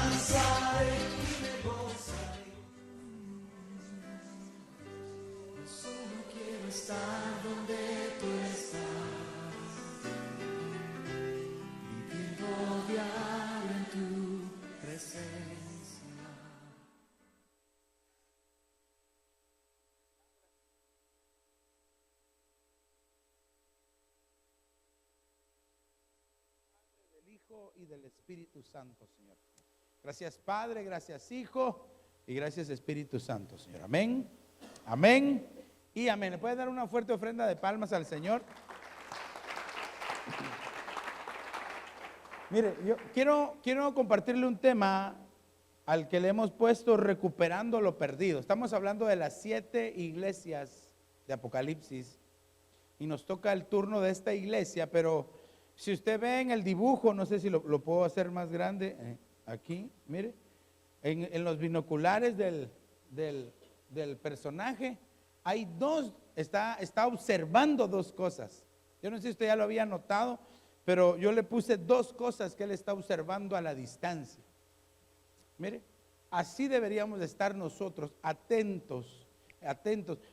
danzaré y me gozaré. Solo quiero estar donde tú estás, viviendo diario en tu presencia. Y del Espíritu Santo, Señor. Gracias Padre, gracias Hijo y gracias Espíritu Santo, Señor. Amén, amén y amén. ¿Le puede dar una fuerte ofrenda de palmas al Señor? Mire, yo quiero compartirle un tema al que le hemos puesto recuperando lo perdido. Estamos hablando de las 7 iglesias de Apocalipsis y nos toca el turno de esta iglesia, pero si usted ve en el dibujo, no sé si lo puedo hacer más grande, aquí, mire, en los binoculares del personaje, hay dos, está observando dos cosas. Yo no sé si usted ya lo había notado, pero yo le puse dos cosas que él está observando a la distancia. Mire, así deberíamos de estar nosotros, atentos.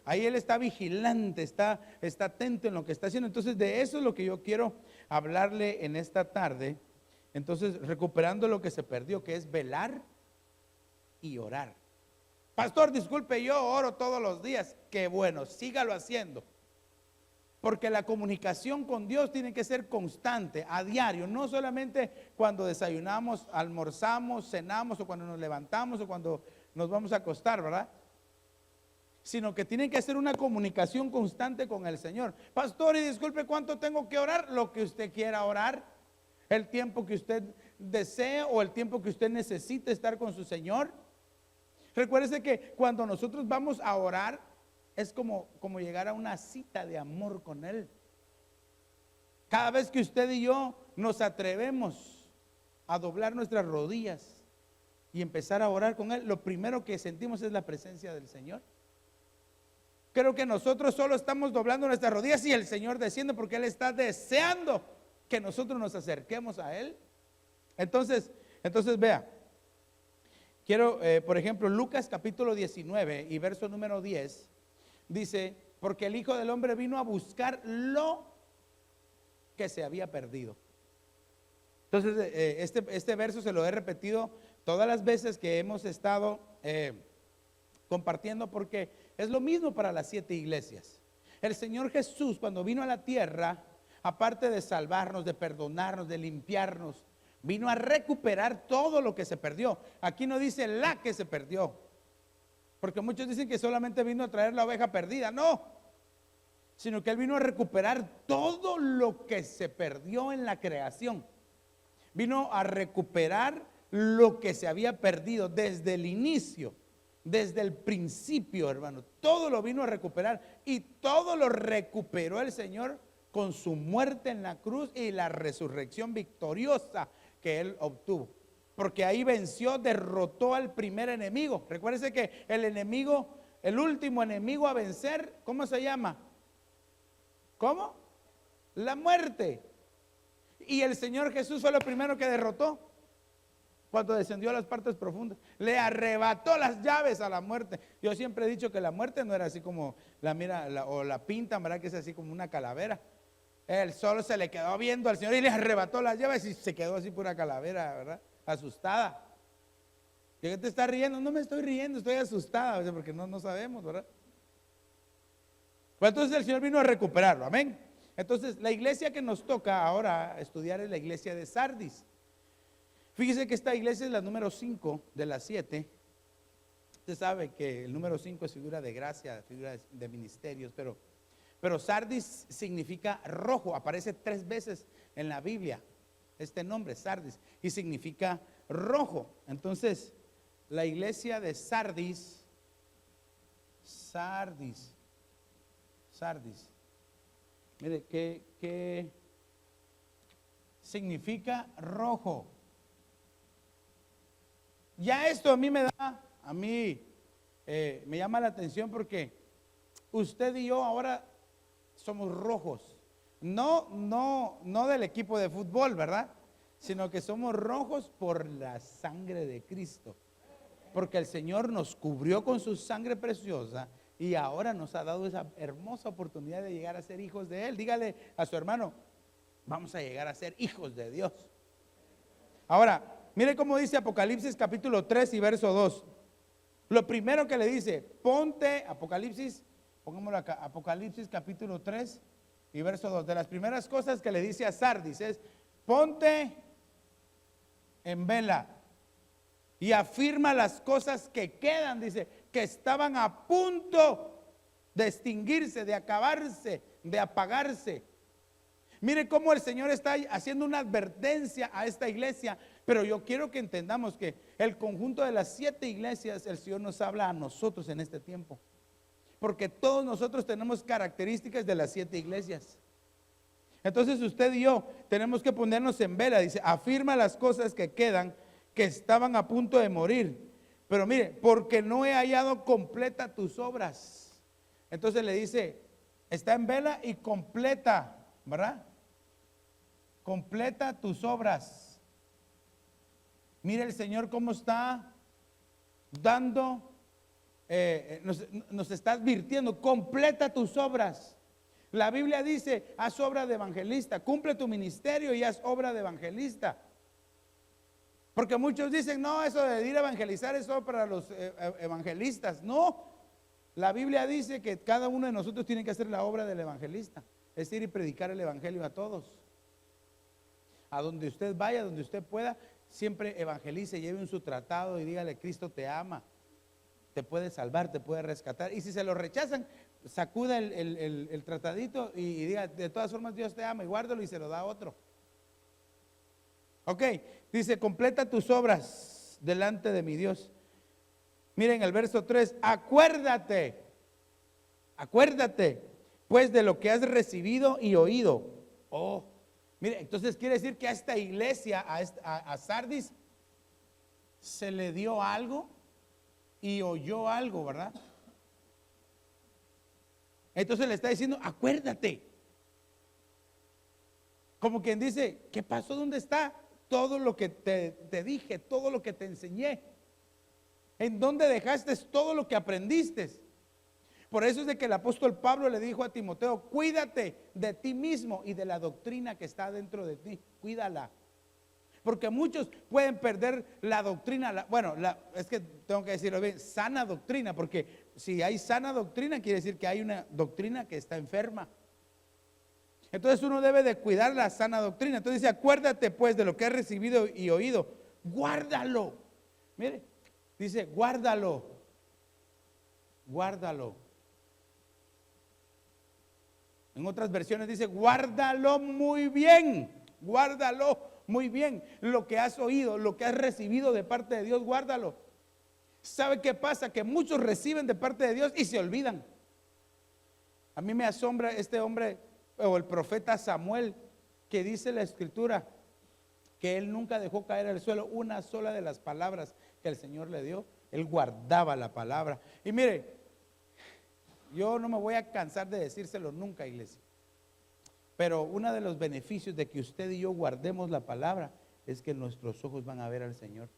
Ahí él está vigilante, está atento en lo que está haciendo. Entonces de eso es lo que yo quiero hablarle en esta tarde. Entonces recuperando lo que se perdió, que es velar y orar. Pastor, disculpe, yo oro todos los días. Qué bueno, sígalo haciendo, porque la comunicación con Dios tiene que ser constante, a diario, no solamente cuando desayunamos, almorzamos, cenamos, o cuando nos levantamos, o cuando nos vamos a acostar, ¿verdad? Sino que tiene que hacer una comunicación constante con el Señor. Pastor, y disculpe, ¿cuánto tengo que orar? Lo que usted quiera orar, el tiempo que usted desee o el tiempo que usted necesite estar con su Señor. Recuérdese que cuando nosotros vamos a orar es como llegar a una cita de amor con Él. Cada vez que usted y yo nos atrevemos a doblar nuestras rodillas y empezar a orar con Él, lo primero que sentimos es la presencia del Señor. Creo que nosotros solo estamos doblando nuestras rodillas y el Señor desciende porque Él está deseando que nosotros nos acerquemos a Él. Entonces vea, quiero, por ejemplo, Lucas capítulo 19 y verso número 10, dice, porque el Hijo del Hombre vino a buscar lo que se había perdido. Entonces, este verso se lo he repetido todas las veces que hemos estado compartiendo, porque es lo mismo para las 7 iglesias. El Señor Jesús, cuando vino a la tierra, aparte de salvarnos, de perdonarnos, de limpiarnos, vino a recuperar todo lo que se perdió. Aquí no dice la que se perdió, porque muchos dicen que solamente vino a traer la oveja perdida. No, sino que Él vino a recuperar todo lo que se perdió en la creación. Vino a recuperar lo que se había perdido desde el inicio, desde el principio, hermano. Todo lo vino a recuperar y todo lo recuperó el Señor con su muerte en la cruz y la resurrección victoriosa que Él obtuvo. Porque ahí venció, derrotó al primer enemigo. Recuérdese que el enemigo, el último enemigo a vencer, ¿cómo se llama? ¿Cómo? La muerte. Y el Señor Jesús fue lo primero que derrotó cuando descendió a las partes profundas. Le arrebató las llaves a la muerte. Yo siempre he dicho que la muerte no era así como o la pintan, ¿verdad? Que es así como una calavera. Él solo se le quedó viendo al Señor y le arrebató las llaves y se quedó así pura calavera, ¿verdad? Asustada. ¿Y qué te está riendo? No me estoy riendo, estoy asustada, porque no sabemos, ¿verdad? Pues entonces el Señor vino a recuperarlo, amén. Entonces la iglesia que nos toca ahora estudiar es la iglesia de Sardis. Fíjese que esta iglesia es la número 5 de las 7. Usted sabe que el número 5 es figura de gracia, figura de ministerios, pero Sardis significa rojo. Aparece 3 veces en la Biblia este nombre, Sardis, y significa rojo. Entonces, la iglesia de Sardis, mire, ¿qué significa rojo? Ya esto a mí me llama la atención, porque usted y yo ahora somos rojos. No del equipo de fútbol, ¿verdad? sino que somos rojos por la sangre de Cristo. Porque el Señor nos cubrió con su sangre preciosa y ahora nos ha dado esa hermosa oportunidad de llegar a ser hijos de Él. Dígale a su hermano, vamos a llegar a ser hijos de Dios. Ahora, mire cómo dice Apocalipsis capítulo 3 y verso 2. Lo primero que le dice, ponte, Apocalipsis, pongámoslo acá, Apocalipsis capítulo 3 y verso 2. De las primeras cosas que le dice a Sardis es, ponte en vela y afirma las cosas que quedan, dice, que estaban a punto de extinguirse, de acabarse, de apagarse. Mire cómo el Señor está haciendo una advertencia a esta iglesia, pero yo quiero que entendamos que el conjunto de las 7 iglesias, el Señor nos habla a nosotros en este tiempo, porque todos nosotros tenemos características de las 7 iglesias. Entonces usted y yo tenemos que ponernos en vela, dice, afirma las cosas que quedan, que estaban a punto de morir. Pero mire, porque no he hallado completa tus obras. Entonces le dice, está en vela y completa, ¿verdad? Completa tus obras. Mire el Señor cómo está dando, nos está advirtiendo, completa tus obras. La Biblia dice, haz obra de evangelista, cumple tu ministerio y haz obra de evangelista. Porque muchos dicen, no, eso de ir a evangelizar es solo para los evangelistas. No, la Biblia dice que cada uno de nosotros tiene que hacer la obra del evangelista, es ir y predicar el evangelio a todos. A donde usted vaya, donde usted pueda, siempre evangelice, lleve su tratado y dígale, Cristo te ama, te puede salvar, te puede rescatar. Y si se lo rechazan, sacuda el tratadito y diga, de todas formas Dios te ama, y guárdalo y se lo da a otro. Ok, dice, completa tus obras delante de mi Dios. Miren el verso 3, acuérdate pues de lo que has recibido y oído. Oh, mire, entonces quiere decir que a esta iglesia, a Sardis, se le dio algo y oyó algo, ¿verdad? Entonces le está diciendo, acuérdate. Como quien dice, ¿qué pasó? ¿Dónde está todo lo que te dije, todo lo que te enseñé? ¿En dónde dejaste todo lo que aprendiste? Por eso es de que el apóstol Pablo le dijo a Timoteo, cuídate de ti mismo y de la doctrina que está dentro de ti, cuídala. Porque muchos pueden perder la doctrina, es que tengo que decirlo bien, sana doctrina, porque si hay sana doctrina quiere decir que hay una doctrina que está enferma. Entonces uno debe de cuidar la sana doctrina. Entonces dice, acuérdate pues de lo que has recibido y oído, guárdalo. Mire, dice, guárdalo. En otras versiones dice, guárdalo muy bien, guárdalo muy bien. Lo que has oído, lo que has recibido de parte de Dios, guárdalo. ¿Sabe qué pasa? Que muchos reciben de parte de Dios y se olvidan. A mí me asombra este hombre, o el profeta Samuel, que dice la escritura que él nunca dejó caer al suelo una sola de las palabras que el Señor le dio. Él guardaba la palabra. Y mire, yo no me voy a cansar de decírselo nunca, iglesia, pero uno de los beneficios de que usted y yo guardemos la palabra es que nuestros ojos van a ver al Señor.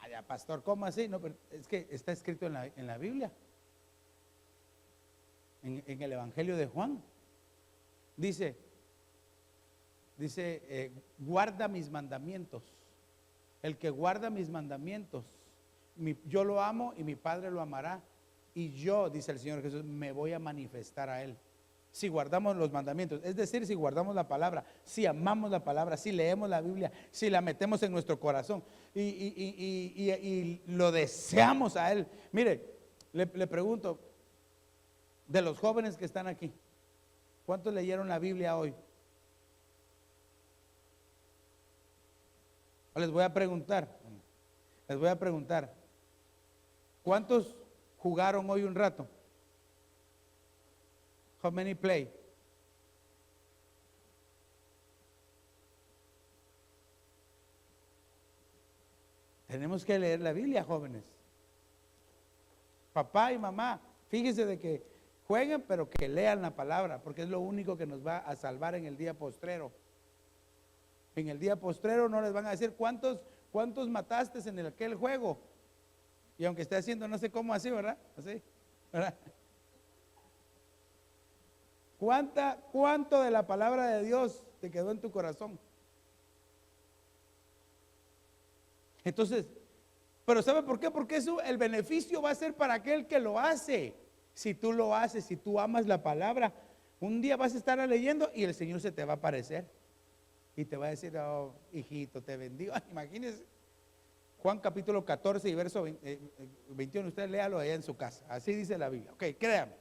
Ya, pastor, ¿cómo así? No, pero es que está escrito en la Biblia. En el Evangelio de Juan dice, guarda mis mandamientos. El que guarda mis mandamientos, yo lo amo y mi Padre lo amará, y yo, dice el Señor Jesús, me voy a manifestar a él. Si guardamos los mandamientos, es decir, si guardamos la palabra, si amamos la palabra, si leemos la Biblia, si la metemos en nuestro corazón y lo deseamos a él. Mire, le pregunto, de los jóvenes que están aquí, ¿cuántos leyeron la Biblia hoy? Les voy a preguntar, ¿cuántos jugaron hoy un rato? How many play? Tenemos que leer la Biblia, jóvenes. Papá y mamá, fíjense de que jueguen, pero que lean la palabra, porque es lo único que nos va a salvar en el día postrero. En el día postrero no les van a decir cuántos mataste en aquel juego. Y aunque esté haciendo no sé cómo así, ¿verdad? Así, ¿verdad? ¿Cuánto de la palabra de Dios te quedó en tu corazón? Entonces, pero ¿sabe por qué? Porque eso, el beneficio va a ser para aquel que lo hace. Si tú lo haces, si tú amas la palabra, un día vas a estar leyendo y el Señor se te va a aparecer y te va a decir: oh, hijito, te bendigo. Imagínense, Juan capítulo 14 y verso 21, usted léalo allá en su casa, así dice la Biblia. Ok, créame.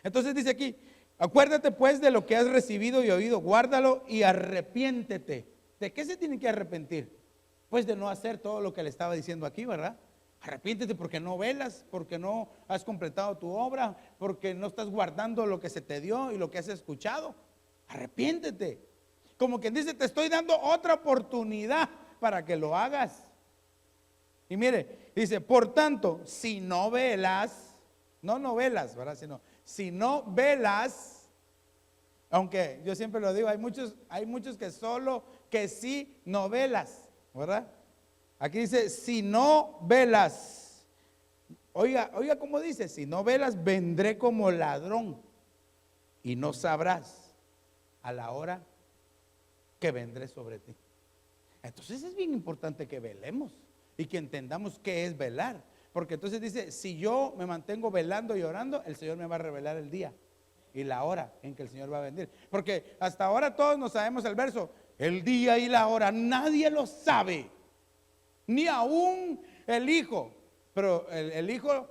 Entonces dice aquí: acuérdate pues de lo que has recibido y oído, guárdalo y arrepiéntete. ¿De qué se tiene que arrepentir? Pues de no hacer todo lo que le estaba diciendo aquí, ¿verdad? Arrepiéntete porque no velas, porque no has completado tu obra, porque no estás guardando lo que se te dio y lo que has escuchado. Arrepiéntete. Como quien dice, te estoy dando otra oportunidad para que lo hagas. Y mire, dice: por tanto, si no velas, no velas, ¿verdad? Sino, si no velas, aunque yo siempre lo digo, hay muchos que solo que sí no velas, ¿verdad? Aquí dice: si no velas. Oiga cómo dice: si no velas, vendré como ladrón y no sabrás a la hora que vendré sobre ti. Entonces es bien importante que velemos y que entendamos qué es velar. Porque entonces dice: si yo me mantengo velando y orando, el Señor me va a revelar el día y la hora en que el Señor va a venir. Porque hasta ahora todos no sabemos el verso, el día y la hora, nadie lo sabe, ni aún el Hijo. Pero el Hijo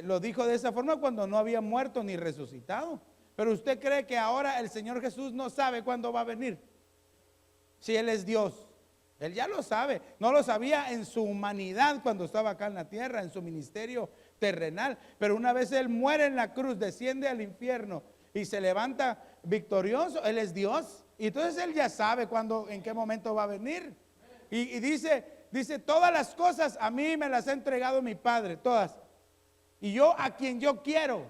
lo dijo de esa forma cuando no había muerto ni resucitado. Pero usted cree que ahora el Señor Jesús no sabe cuándo va a venir. Si Él es Dios, Él ya lo sabe. No lo sabía en su humanidad cuando estaba acá en la tierra, en su ministerio terrenal. Pero una vez Él muere en la cruz, desciende al infierno y se levanta victorioso, Él es Dios. Y entonces Él ya sabe cuándo, en qué momento va a venir. Y dice: todas las cosas a mí me las ha entregado mi Padre, todas. Y yo a quien yo quiero,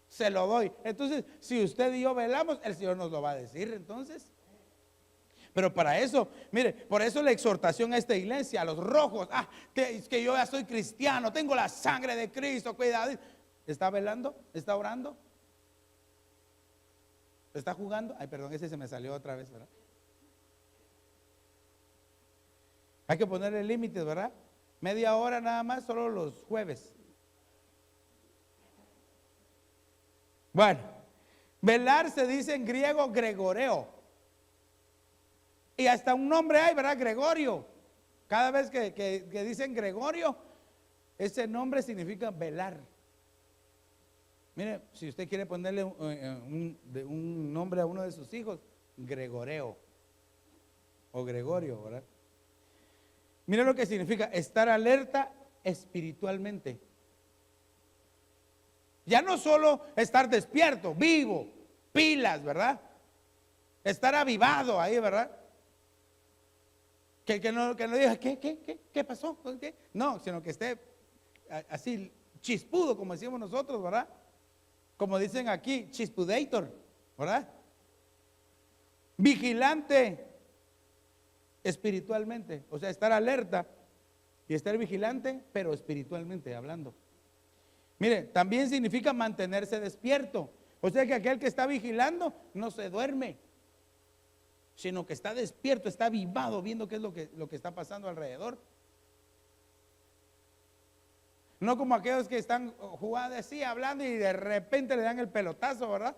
se lo doy. Entonces, si usted y yo velamos, el Señor nos lo va a decir entonces. Pero para eso, mire, por eso la exhortación a esta iglesia, a los rojos: es que yo ya soy cristiano, tengo la sangre de Cristo, cuidado. ¿Está velando? ¿Está orando? ¿Está jugando? Ay, perdón, ese se me salió otra vez, ¿verdad? Hay que ponerle límites, ¿verdad? Media hora nada más, solo los jueves. Bueno, velar se dice en griego gregoreo. Y hasta un nombre hay, ¿verdad? Gregorio. Cada vez que dicen Gregorio, ese nombre significa velar. Mire, si usted quiere ponerle un nombre a uno de sus hijos, Gregoreo o Gregorio, ¿verdad? Mire lo que significa estar alerta espiritualmente. Ya no solo estar despierto, vivo, pilas, ¿verdad? Estar avivado ahí, ¿verdad? Que no diga: ¿qué pasó? ¿Qué? No, sino que esté así chispudo, como decimos nosotros, ¿verdad? Como dicen aquí, chispudator, ¿verdad? Vigilante espiritualmente, o sea, estar alerta y estar vigilante, pero espiritualmente hablando. Mire, también significa mantenerse despierto. O sea que aquel que está vigilando no se duerme, sino que está despierto, está avivado, viendo qué es lo que está pasando alrededor. No como aquellos que están jugando así, hablando, y de repente le dan el pelotazo, ¿verdad?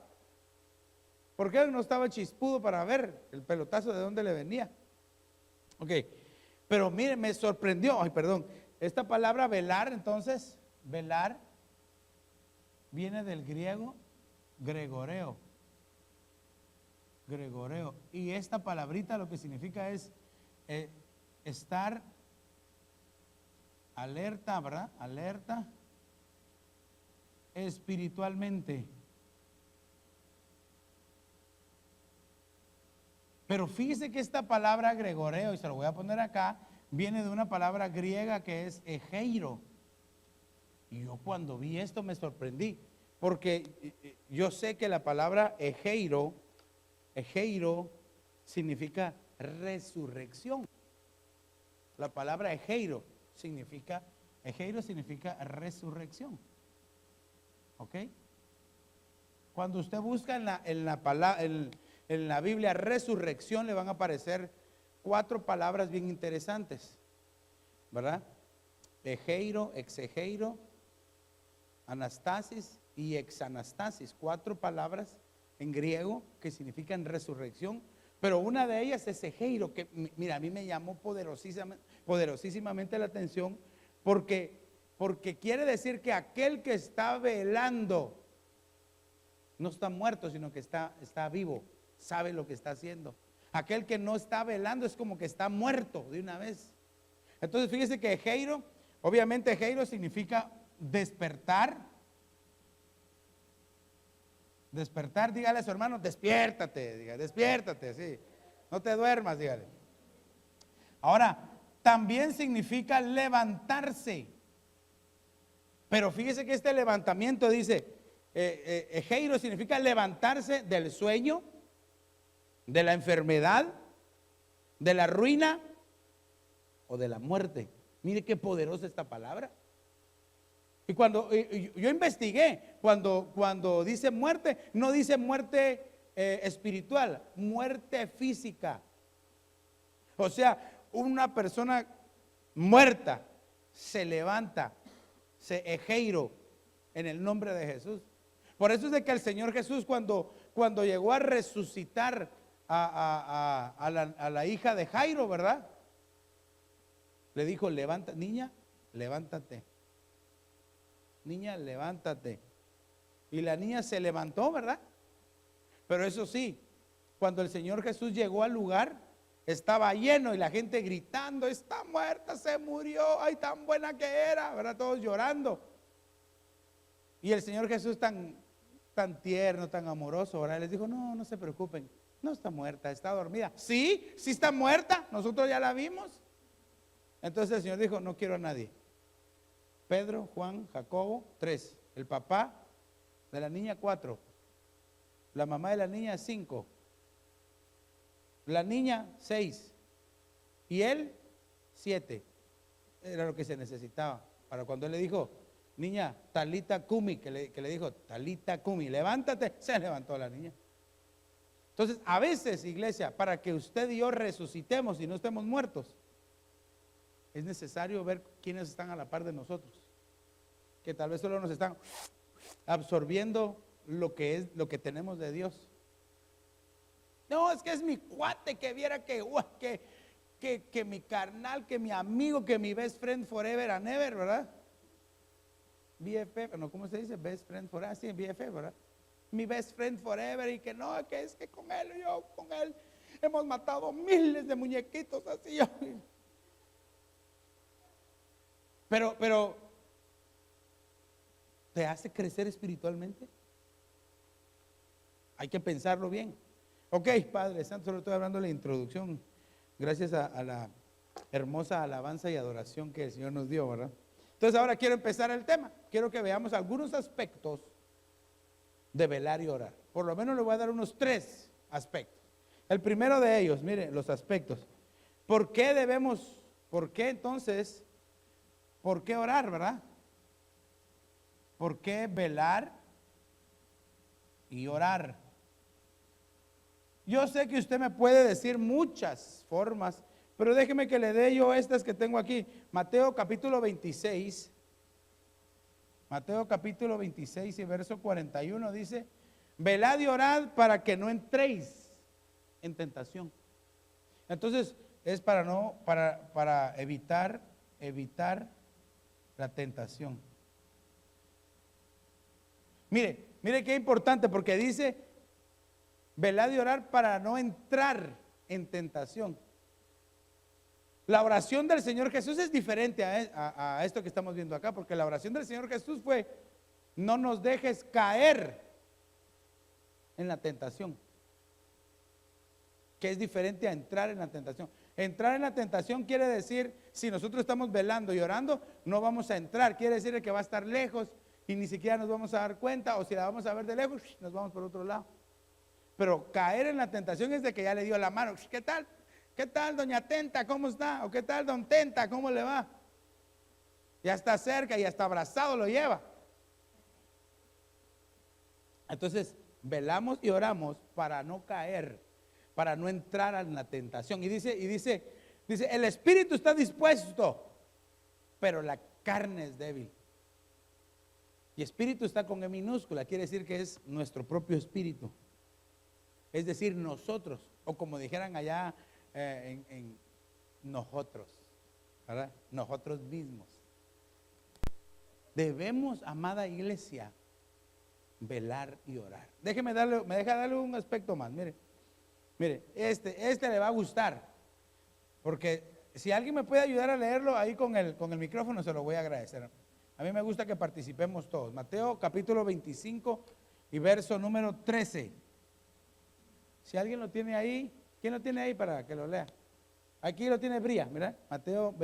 Porque él no estaba chispudo para ver el pelotazo de dónde le venía. Ok, pero mire, me sorprendió. Ay, perdón. Esta palabra velar, entonces, velar viene del griego gregoreo. Gregoreo. Y esta palabrita lo que significa es estar alerta, ¿verdad? Alerta espiritualmente. Pero fíjese que esta palabra gregoreo, y se lo voy a poner acá, viene de una palabra griega que es egeiro. Y yo cuando vi esto me sorprendí, porque yo sé que la palabra egeiro significa resurrección. La palabra egeiro significa resurrección. ¿Ok? Cuando usted busca en la Biblia resurrección, le van a aparecer 4 palabras bien interesantes, ¿verdad? Egeiro, exegeiro, anastasis y exanastasis. 4 palabras en griego que significan resurrección, pero una de ellas es egeiro, que mira, a mí me llamó poderosísimamente la atención porque quiere decir que aquel que está velando no está muerto, sino que está vivo, sabe lo que está haciendo. Aquel que no está velando es como que está muerto de una vez. Entonces fíjese que egeiro, obviamente egeiro significa despertar. Despertar, dígale a su hermano, despiértate, diga, despiértate, sí. No te duermas, dígale. Ahora, también significa levantarse. Pero fíjese que este levantamiento dice, egeiro significa levantarse del sueño, de la enfermedad, de la ruina o de la muerte. Mire qué poderosa esta palabra. Y cuando yo investigué, cuando dice muerte, no dice muerte espiritual, muerte física. O sea, una persona muerta se levanta, se egeiro en el nombre de Jesús. Por eso es de que el Señor Jesús cuando llegó a resucitar a la hija de Jairo, ¿verdad? Le dijo, levanta, niña, levántate. Niña, levántate. Y la niña se levantó, ¿verdad? Pero eso sí, cuando el Señor Jesús llegó al lugar, estaba lleno y la gente gritando, está muerta, se murió, ay, tan buena que era, ¿verdad? Todos llorando. Y el Señor Jesús tan tierno, tan amoroso, ¿verdad? Les dijo, no se preocupen, no está muerta, está dormida. Sí está muerta, nosotros ya la vimos. Entonces el Señor dijo, no quiero a nadie. Pedro, Juan, Jacobo, 3. El papá de la niña, 4. La mamá de la niña, 5. La niña, 6. Y él, 7. Era lo que se necesitaba. Para cuando él le dijo, niña, talita cumi, que le dijo, talita cumi, levántate, se levantó la niña. Entonces, a veces, iglesia, para que usted y yo resucitemos y no estemos muertos, es necesario ver quiénes están a la par de nosotros, que tal vez solo nos están absorbiendo lo que tenemos de Dios. No, es que es mi cuate, que viera que mi carnal, que mi amigo, que mi best friend forever and ever, ¿verdad? BFF, no, ¿cómo se dice? Best friend forever, sí, BFF, ¿verdad? Mi best friend forever, y que no, que es que con él, yo con él hemos matado miles de muñequitos así. Pero, ¿te hace crecer espiritualmente? Hay que pensarlo bien. Ok, Padre Santo, solo estoy hablando de la introducción, gracias a la hermosa alabanza y adoración que el Señor nos dio, ¿verdad? Entonces ahora quiero empezar el tema. Quiero que veamos algunos aspectos de velar y orar. Por lo menos le voy a dar unos 3 aspectos. El primero de ellos, mire, los aspectos. ¿Por qué entonces, por qué orar, verdad? ¿Por qué velar y orar? Yo sé que usted me puede decir muchas formas, pero déjeme que le dé yo estas que tengo aquí. Mateo capítulo 26. Mateo capítulo 26 y verso 41 dice, velad y orad para que no entréis en tentación. Entonces, es para evitar la tentación. Mire qué importante, porque dice, velad y orar para no entrar en tentación. La oración del Señor Jesús es diferente a esto que estamos viendo acá, porque la oración del Señor Jesús fue, no nos dejes caer en la tentación, que es diferente a entrar en la tentación. Entrar en la tentación quiere decir, si nosotros estamos velando y orando, no vamos a entrar, quiere decir que va a estar lejos y ni siquiera nos vamos a dar cuenta, o si la vamos a ver de lejos, nos vamos por otro lado. Pero caer en la tentación es de que ya le dio la mano. ¿Qué tal? ¿Qué tal, doña Tenta? ¿Cómo está? ¿O qué tal, don Tenta? ¿Cómo le va? Ya está cerca y hasta abrazado lo lleva. Entonces, velamos y oramos para no caer, para no entrar en la tentación. Y dice, el espíritu está dispuesto, pero la carne es débil. Y espíritu está con E minúscula, quiere decir que es nuestro propio espíritu. Es decir, nosotros, o como dijeran allá en nosotros, ¿verdad? Nosotros mismos. Debemos, amada iglesia, velar y orar. Me deja darle un aspecto más. Mire, este le va a gustar, porque si alguien me puede ayudar a leerlo ahí con el micrófono, se lo voy a agradecer. A mí me gusta que participemos todos. Mateo capítulo 25 y verso número 13. Si alguien lo tiene ahí, ¿quién lo tiene ahí para que lo lea? Aquí lo tiene Bría, mira, Mateo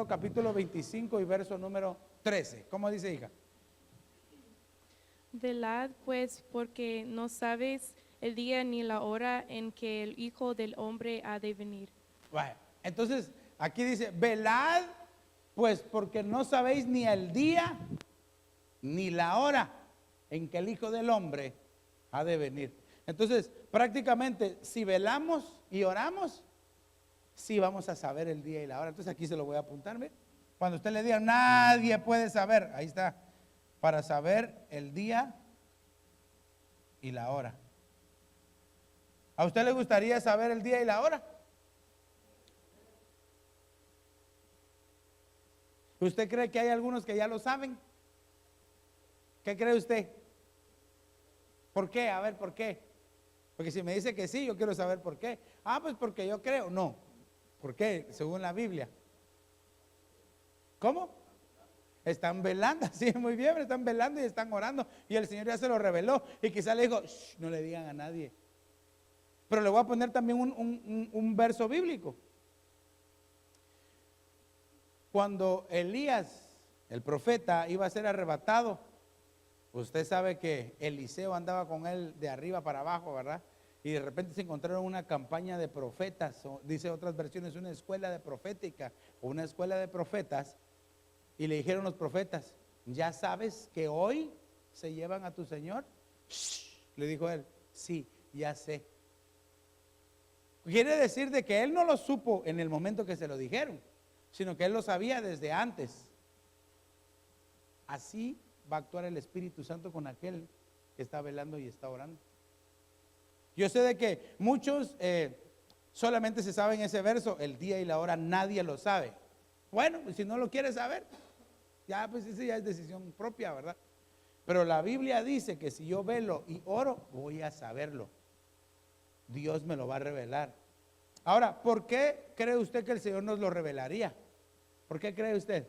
capítulo 25 y verso número 13. ¿Cómo dice, hija? Velad pues, porque no sabéis el día ni la hora en que el Hijo del Hombre ha de venir. Bueno, entonces aquí dice, velad pues, porque no sabéis ni el día ni la hora en que el Hijo del Hombre ha de venir. Entonces, prácticamente, si velamos y oramos, sí vamos a saber el día y la hora. Entonces aquí se lo voy a apuntar, ¿ve? Cuando usted le diga, nadie puede saber, ahí está, para saber el día y la hora. ¿A usted le gustaría saber el día y la hora? ¿Usted cree que hay algunos que ya lo saben? ¿Qué cree usted? ¿Por qué? A ver, ¿por qué? Porque si me dice que sí, yo quiero saber por qué. Ah, pues porque yo creo. No. ¿Por qué? Según la Biblia. ¿Cómo? Están velando, sí, muy bien, están velando y están orando. Y el Señor ya se lo reveló. Y quizá le dijo, no le digan a nadie. Pero le voy a poner también un verso bíblico. Cuando Elías, el profeta, iba a ser arrebatado, usted sabe que Eliseo andaba con él de arriba para abajo, ¿verdad? Y de repente se encontraron una campaña de profetas, o dice otras versiones, una escuela de profética o una escuela de profetas. Y le dijeron los profetas, ¿ya sabes que hoy se llevan a tu Señor? Le dijo él, sí, ya sé. Quiere decir de que él no lo supo en el momento que se lo dijeron, sino que él lo sabía desde antes. Así va a actuar el Espíritu Santo con aquel que está velando y está orando. Yo sé de que muchos solamente se saben ese verso, el día y la hora nadie lo sabe. Bueno, pues si no lo quiere saber, ya pues esa ya es decisión propia, ¿verdad? Pero la Biblia dice que si yo velo y oro, voy a saberlo. Dios me lo va a revelar. Ahora, ¿por qué cree usted que el Señor nos lo revelaría? ¿Por qué cree usted?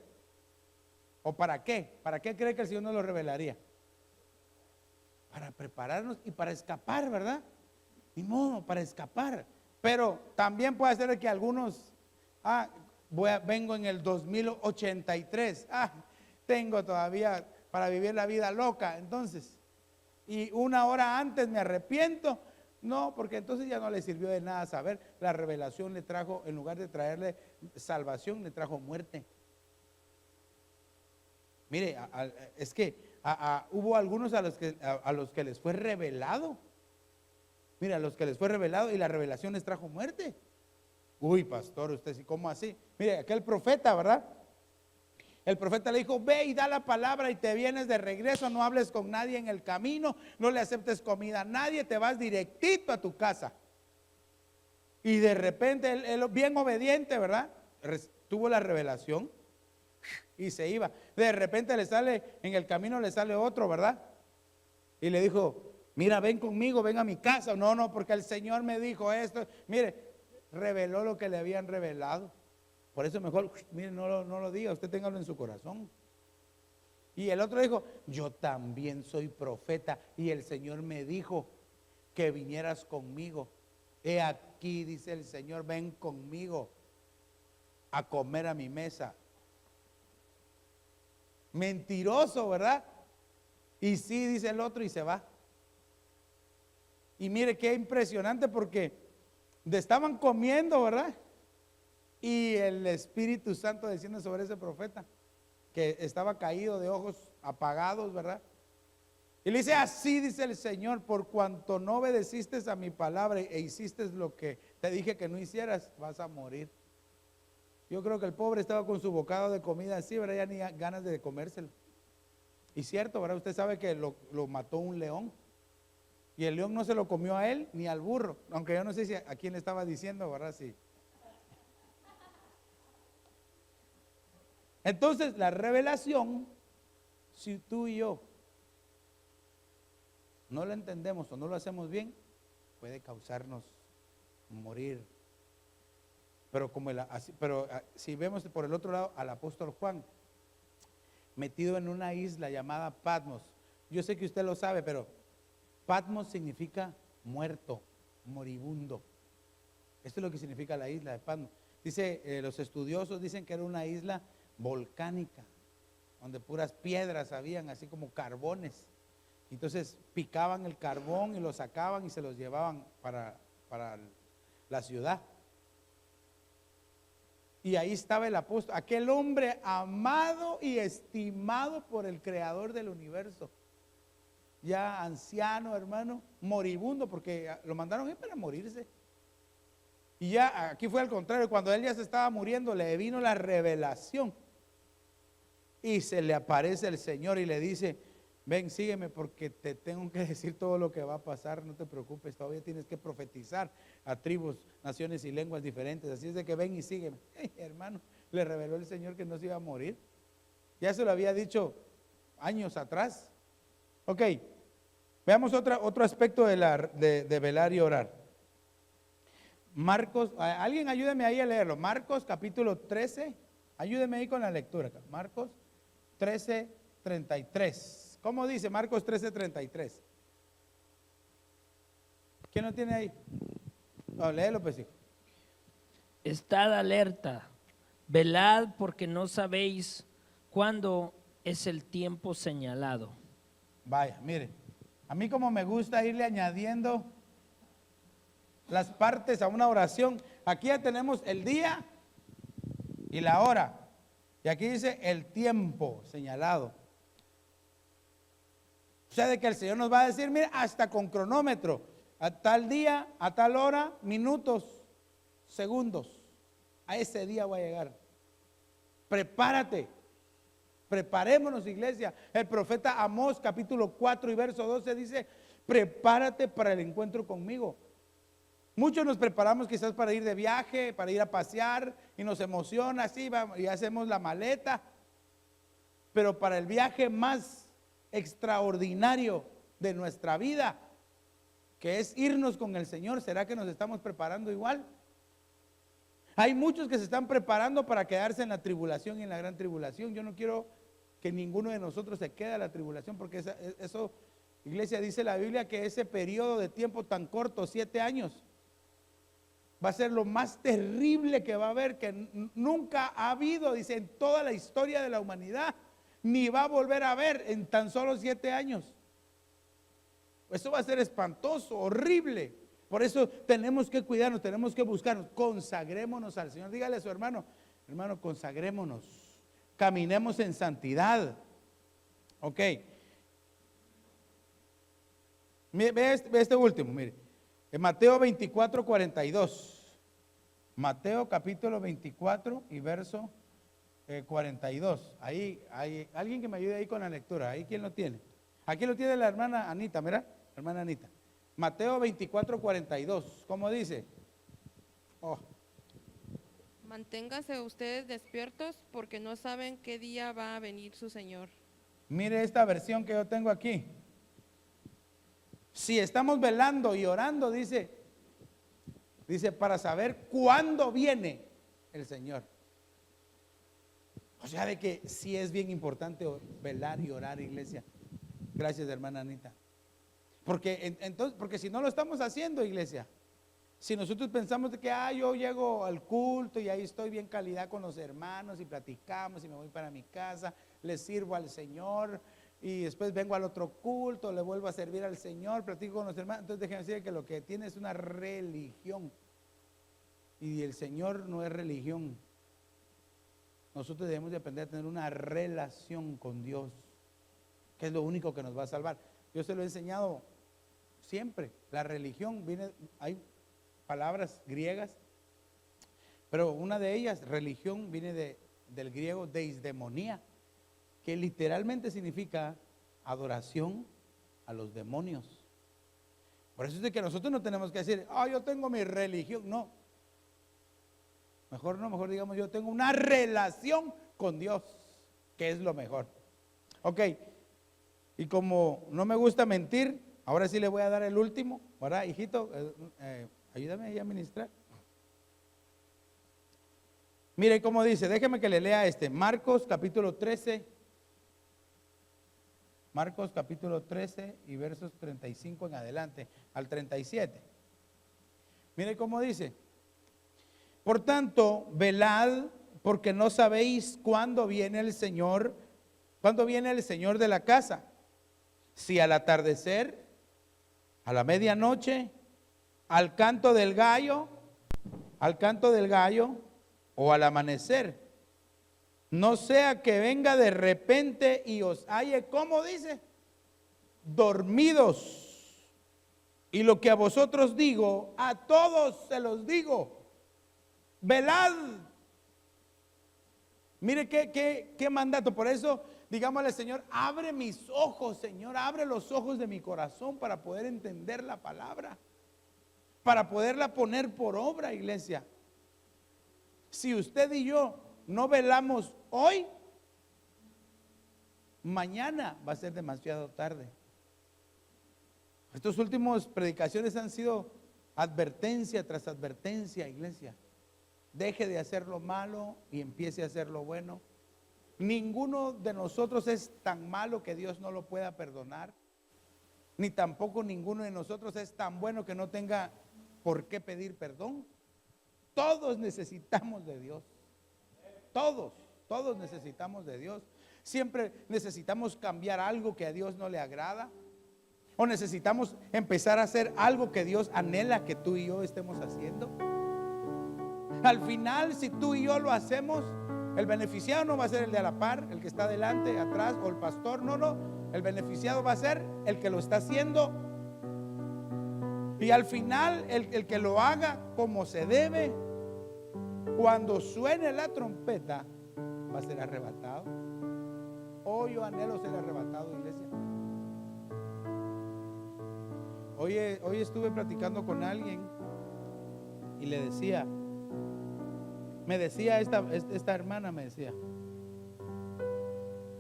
¿O para qué? ¿Para qué cree que el Señor nos lo revelaría? Para prepararnos y para escapar, ¿verdad? Ni modo, para escapar. Pero también puede ser que algunos, vengo en el 2083, tengo todavía para vivir la vida loca, entonces, y una hora antes me arrepiento. No, porque entonces ya no le sirvió de nada saber. La revelación le trajo, en lugar de traerle salvación, le trajo muerte. Mire, es que hubo algunos a los que les fue revelado. Mire, a los que les fue revelado y la revelación les trajo muerte. Uy, pastor, usted sí, ¿cómo así? Mire, aquel profeta, ¿verdad? El profeta le dijo, ve y da la palabra y te vienes de regreso, no hables con nadie en el camino, no le aceptes comida a nadie, te vas directito a tu casa. Y de repente, él bien obediente, ¿verdad? Tuvo la revelación y se iba. De repente le sale, en el camino le sale otro, ¿verdad? Y le dijo, mira, ven conmigo, ven a mi casa. No, porque el Señor me dijo esto. Mire, reveló lo que le habían revelado. Por eso mejor, mire, no lo diga, usted téngalo en su corazón. Y el otro dijo, yo también soy profeta y el Señor me dijo que vinieras conmigo. He aquí, dice el Señor, ven conmigo a comer a mi mesa. Mentiroso, ¿verdad? Y sí, dice el otro y se va. Y mire qué impresionante porque estaban comiendo, ¿verdad? Y el Espíritu Santo diciendo sobre ese profeta que estaba caído de ojos apagados, ¿verdad? Y le dice, así dice el Señor, por cuanto no obedeciste a mi palabra e hiciste lo que te dije que no hicieras, vas a morir. Yo creo que el pobre estaba con su bocado de comida así, ¿verdad? Ya ni ganas de comérselo. Y cierto, ¿verdad? Usted sabe que lo mató un león. Y el león no se lo comió a él ni al burro. Aunque yo no sé si a quién le estaba diciendo, ¿verdad? Sí. Entonces, la revelación, si tú y yo no lo entendemos o no lo hacemos bien, puede causarnos morir. Pero si vemos por el otro lado al apóstol Juan, metido en una isla llamada Patmos. Yo sé que usted lo sabe, pero Patmos significa muerto, moribundo. Esto es lo que significa la isla de Patmos. Dice, los estudiosos dicen que era una isla volcánica, donde puras piedras habían, así como carbones. Entonces picaban el carbón y lo sacaban y se los llevaban para la ciudad. Y ahí estaba el apóstol, aquel hombre amado y estimado por el creador del universo. Ya anciano, hermano, moribundo, porque lo mandaron para morirse. Y ya aquí fue al contrario, cuando él ya se estaba muriendo, le vino la revelación. Y se le aparece el Señor y le dice, ven, sígueme porque te tengo que decir todo lo que va a pasar, no te preocupes, todavía tienes que profetizar a tribus, naciones y lenguas diferentes, así es de que ven y sígueme. Hermano, le reveló el Señor que no se iba a morir. Ya se lo había dicho años atrás. Ok, veamos otro aspecto de velar y orar. Marcos, alguien ayúdeme ahí a leerlo. Marcos capítulo 13, ayúdeme ahí con la lectura. Marcos 13, 33. ¿Cómo dice Marcos 13:33? ¿Quién lo tiene ahí? No, léelo pues, hijo. Estad alerta, velad porque no sabéis cuándo es el tiempo señalado. Vaya, mire, a mí como me gusta irle añadiendo las partes a una oración. Aquí ya tenemos el día y la hora. Y aquí dice el tiempo señalado. O sea, de que el Señor nos va a decir, mira, hasta con cronómetro, a tal día, a tal hora, minutos, segundos, a ese día va a llegar. Prepárate, preparémonos, iglesia. El profeta Amós, capítulo 4 y verso 12 dice, prepárate para el encuentro conmigo. Muchos nos preparamos quizás para ir de viaje, para ir a pasear y nos emociona así, y hacemos la maleta. Pero para el viaje más extraordinario de nuestra vida, que es irnos con el Señor, ¿será que nos estamos preparando igual? Hay muchos que se están preparando para quedarse en la tribulación y en la gran tribulación. Yo no quiero que ninguno de nosotros se quede en la tribulación, porque eso, iglesia, dice la Biblia que ese periodo de tiempo tan corto, 7 años, va a ser lo más terrible que va a haber, que nunca ha habido, dice, en toda la historia de la humanidad, ni va a volver a haber en tan solo 7 años. Eso va a ser espantoso, horrible. Por eso tenemos que cuidarnos, tenemos que buscarnos, consagrémonos al Señor. Dígale a su hermano, hermano, consagrémonos, caminemos en santidad. Ok. Ve este último, mire. En Mateo 24:42. Mateo capítulo 24 y verso 42. Ahí hay alguien que me ayude ahí con la lectura. Ahí, ¿quién lo tiene? Aquí lo tiene la hermana Anita, mira, hermana Anita. Mateo 24:42. ¿Cómo dice? Oh. Manténgase ustedes despiertos porque no saben qué día va a venir su Señor. Mire esta versión que yo tengo aquí. Si estamos velando y orando, dice para saber cuándo viene el Señor. O sea, de que sí es bien importante velar y orar, iglesia. Gracias, hermana Anita. Porque si no lo estamos haciendo, iglesia, si nosotros pensamos de que yo llego al culto y ahí estoy bien calidad con los hermanos y platicamos y me voy para mi casa, le sirvo al Señor y después vengo al otro culto, le vuelvo a servir al Señor, platico con los hermanos, entonces déjenme decir que lo que tiene es una religión. Y el Señor no es religión. Nosotros debemos de aprender a tener una relación con Dios, que es lo único que nos va a salvar. Yo se lo he enseñado siempre. La religión viene, hay palabras griegas, pero una de ellas, religión, viene del griego deisdemonía, que literalmente significa adoración a los demonios. Por eso es de que nosotros no tenemos que decir, yo tengo mi religión. No. Mejor digamos, yo tengo una relación con Dios, que es lo mejor. Ok. Y como no me gusta mentir, ahora sí le voy a dar el último, ¿verdad, hijito? Ayúdame ahí a ministrar. Mire cómo dice, déjeme que le lea Marcos capítulo 13. Marcos capítulo 13 y versos 35 en adelante, al 37. Mire cómo dice. Por tanto, velad, porque no sabéis cuándo viene el Señor de la casa. Si al atardecer, a la medianoche, al canto del gallo, o al amanecer. No sea que venga de repente y os halle, ¿cómo dice? Dormidos. Y lo que a vosotros digo, a todos se los digo. Velad. Mire qué mandato. Por eso, digámosle, Señor, abre mis ojos, Señor, abre los ojos de mi corazón para poder entender la palabra, para poderla poner por obra, iglesia. Si usted y yo no velamos hoy, mañana va a ser demasiado tarde. Estas últimas predicaciones han sido advertencia tras advertencia, iglesia. Deje de hacer lo malo y empiece a hacer lo bueno. Ninguno de nosotros es tan malo que Dios no lo pueda perdonar, ni tampoco ninguno de nosotros es tan bueno que no tenga por qué pedir perdón. Todos necesitamos de Dios. Todos necesitamos de Dios. Siempre necesitamos cambiar algo que a Dios no le agrada, o necesitamos empezar a hacer algo que Dios anhela que tú y yo estemos haciendo. Al final, si tú y yo lo hacemos, el beneficiado no va a ser el de a la par, el que está adelante, atrás, o el pastor. No, el beneficiado va a ser el que lo está haciendo. Y al final, el que lo haga como se debe, cuando suene la trompeta, va a ser arrebatado. Yo anhelo ser arrebatado, iglesia. Hoy estuve platicando con alguien y le decía, esta hermana me decía,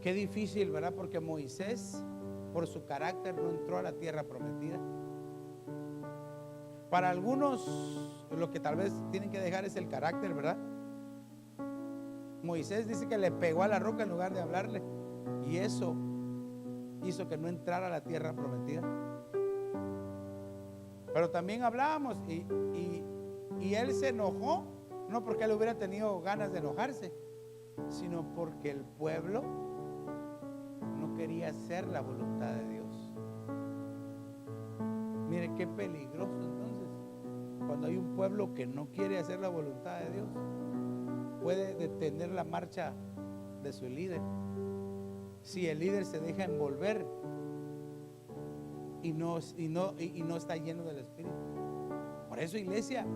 qué difícil, ¿verdad? Porque Moisés, por su carácter, no entró a la tierra prometida. Para algunos, lo que tal vez tienen que dejar es el carácter, ¿verdad? Moisés dice que le pegó a la roca en lugar de hablarle, y eso hizo que no entrara a la tierra prometida. Pero también hablábamos y él se enojó, no porque él hubiera tenido ganas de enojarse, sino porque el pueblo no quería hacer la voluntad de Dios. Mire qué peligroso entonces, cuando hay un pueblo que no quiere hacer la voluntad de Dios, puede detener la marcha de su líder. Si el líder se deja envolver y no está lleno del Espíritu. Por eso, iglesia,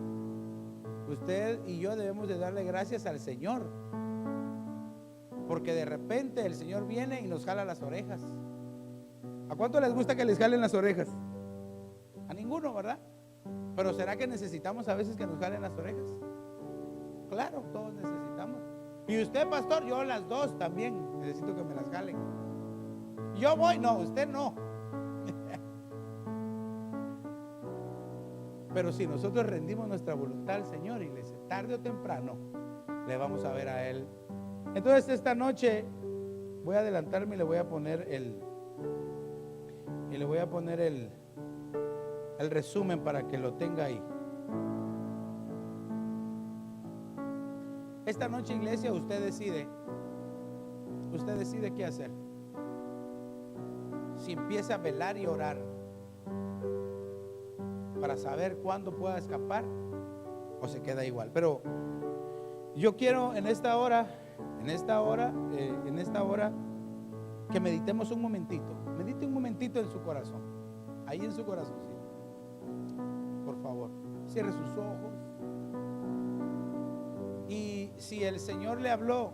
usted y yo debemos de darle gracias al Señor, porque de repente el Señor viene y nos jala las orejas. ¿A cuánto les gusta que les jalen las orejas? A ninguno, ¿verdad? Pero ¿será que necesitamos a veces que nos jalen las orejas? Claro, todos necesitamos. Y usted, pastor, yo las dos también necesito que me las jalen. Yo voy, no, usted no. Pero si nosotros rendimos nuestra voluntad al Señor, iglesia, tarde o temprano le vamos a ver a Él. Entonces esta noche voy a adelantarme y le voy a poner el resumen para que lo tenga ahí. Esta noche, iglesia, usted decide qué hacer. Si empieza a velar y orar para saber cuándo pueda escapar, o se queda igual. Pero yo quiero en esta hora, que meditemos un momentito. Medite un momentito en su corazón, ahí en su corazoncito. Por favor, cierre sus ojos. Y si el Señor le habló,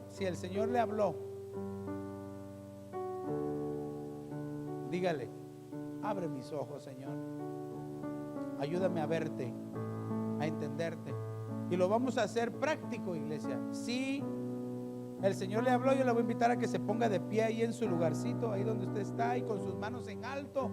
dígale: abre mis ojos, Señor. Ayúdame a verte, a entenderte. Y lo vamos a hacer práctico, iglesia. Si el Señor le habló, yo le voy a invitar a que se ponga de pie ahí en su lugarcito, ahí donde usted está, y con sus manos en alto.